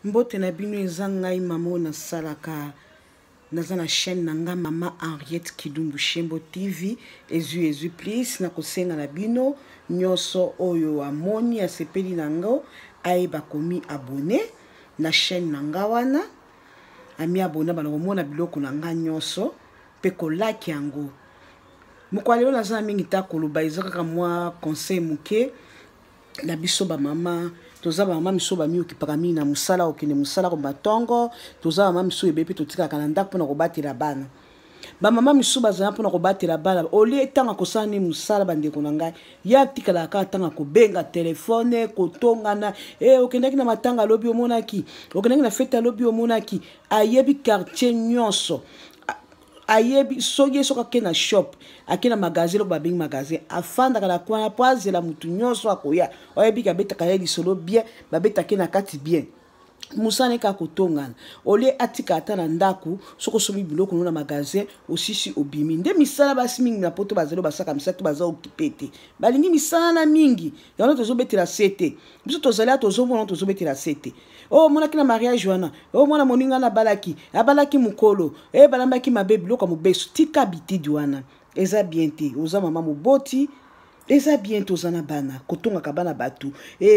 Mbote na bino eza ngai mama na salaka naza na chaîne nanga mama Henriette Kidumbu Shembo TV ezu please na kosenga na bino nyoso oyo amoni asepeli nango ayeba komi abonné na chaîne nanga wana ami abonné bana komona biloko nanga nyoso pe ko like yango mukwalelo naza mingi ta koloba ezaka mwa conseil muke na biso ba mama toza ba mama miso ba mioki pakami na musala okende musala ko batongo toza ba mama miso ebepe totika kana ndako na kobatela bana ba mama miso bazana pona kobatela bana oli etanga kosana ni musala bandeko na ngai ya tikala ka tanga ko benga telefone ko tongana okendaki na matanga lobi omonaki okendaki na fete lobi omonaki ayebi quartier nyonso ayebi soye soka kena shop akena magazine lo babing magazine afanda kala kwa poise la mutu nyonso akoya oyebi ka beta kaya lisolo bien babeta kena kati bien musane ka kotongana ole atika ata na ndaku soko sobi biloko na magazine osisi obimi nde misala basi mingi na poto bazelo basaka misatu baza okipete balingi misala mingi yana tozobetela sete biso tozali tozomona tozobetela sete mona kina mariage wana mona moninga na abalaki mukolo balambaki mabe biloko mobeso tika bitidi wana eza bien te oza mama moboti eza bien tozana bana kotonga kabana batu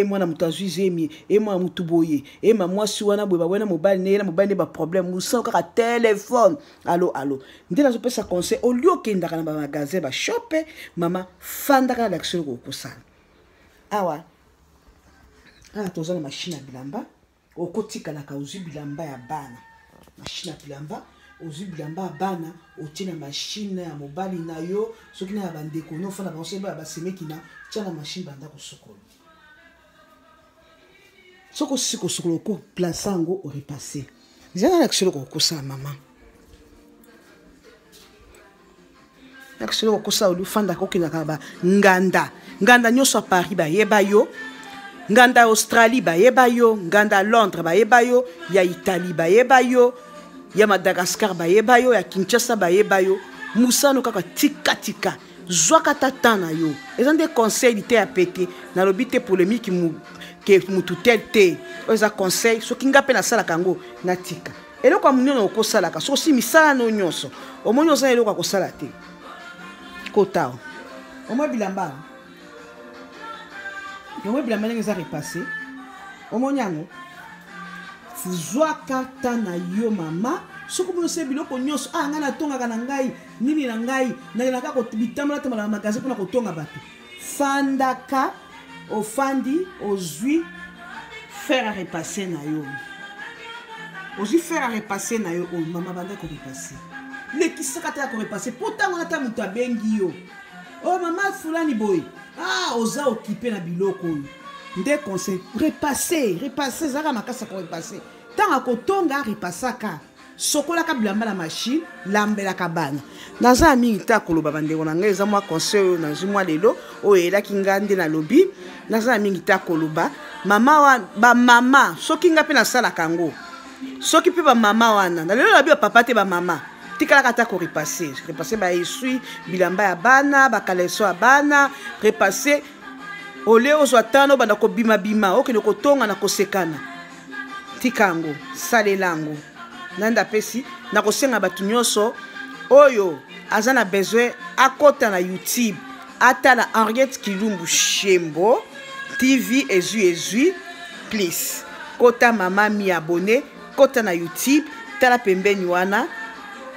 mwana mutazwi zemi mwana mutuboye mwasi wana bwe bawena mobali ne ba problème musa kaka téléphone allo ndela zo pesa conseil au lieu kenda kana ba magasin ba shoppe mama fanda kana l'action ko kosala awa tozana machine ya bilamba okotika na kauzi bilamba ya bana machine ya bilamba ozu bilamba bana otina machine ya mobali na yo soki na bandeko no fana ba oseba ba semeki na tana machine banda ko sokolo soko siko sokolo ko plaçango o repasser zana l'action ko kosa mama l'action ko kosa olu fanda ko kina ka ba nganda nyoso a Paris ba yeba yo nganda Australie ba yeba yo nganda Londres ba yeba yo ya Italie ba yeba yo ya Madagascar ba yeba yo ya Kinshasa ba yeba yo musano kaka tika zwaka tatana yo ezande conseil te a pété na lobité polémique ke mututel te oza conseil so kinga pe na sala kango na tika eloko munyono okosala ka so si misala no nyonso omonyo za eloko akosala te kotao omo bilamba ngeza repasser omonyango zwaka tana yo mama soko mo se biloko nyonso ngana tonga kana ngai nini na ngai na ka ko bitamala te mala magasin pona ko tonga bato fandaka ofandi ozwi faire à repasser na yo mama banda ko repasser le kisaka ta ko repasser potanga ta mutu abengi yo mama fulani boy oza occupé na biloko yo nde conseil repasser zaka makasa ko repasser tanga kotonga repasaka sokola ka bilamba la machine lambela ka bana naza mingi ta koloba bandeko na ngai eza mwa conseil na zimwa lelo oyela kingande na lobi naza mingi ta koloba mama soki nga pe na sala kango soki pe ba mama wana na lelo labi papa te ba mama tikala kata ko repasser ba esui bilamba ya bana ba kaleso ya bana repasser ole ozwa tano banda ko bima okende kotonga na kosekana tikango salelango nanda pesi na kosenga batu nyonso oyo azana besoin akota na YouTube atala Henriette Kidumbu Shembo TV ezu please kota mama mi abonné kota na YouTube tala pembeni wana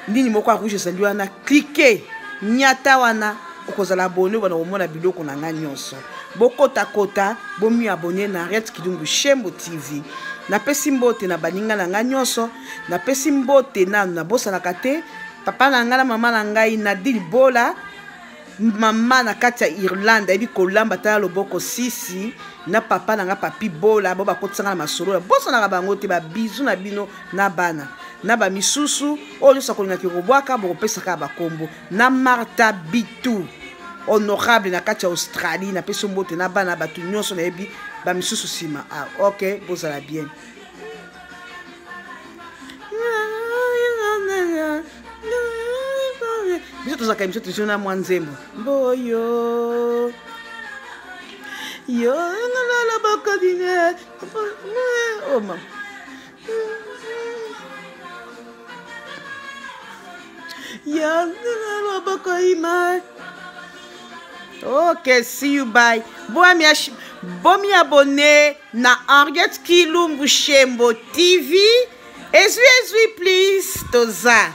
ndini moko rouge ezali wana cliquer nyata wana okozala abonné wana omona biloko na nga nyonso bokota bomi abonné na Henriette Kidumbu Shembo TV na pesi mbote na baninga na nga nyonso na pesi mbote na bosa na kate papa na nga na mama na ngai na Dilbola mama na kati ya Irlande ebi kolamba ta loboko sisi na papa na nga papi bola bo bakotsanga na masolo bosa na bango te ba bizu na bino na bana na ba misusu oyo sakolinga ki robwaka bo pesa ka bakombo na Martha Bitu honorable na kati ya Australie na peso mbote na bana batu nyonso na ebi ba misusu sima ok bozala bien biso tozaka biso tozona mwa nzembo boyo yo ngala bakadine Okay, see you, bye. Bomi abonné na Henriette Kilumbu Shembo TV. Ezui, please, toza.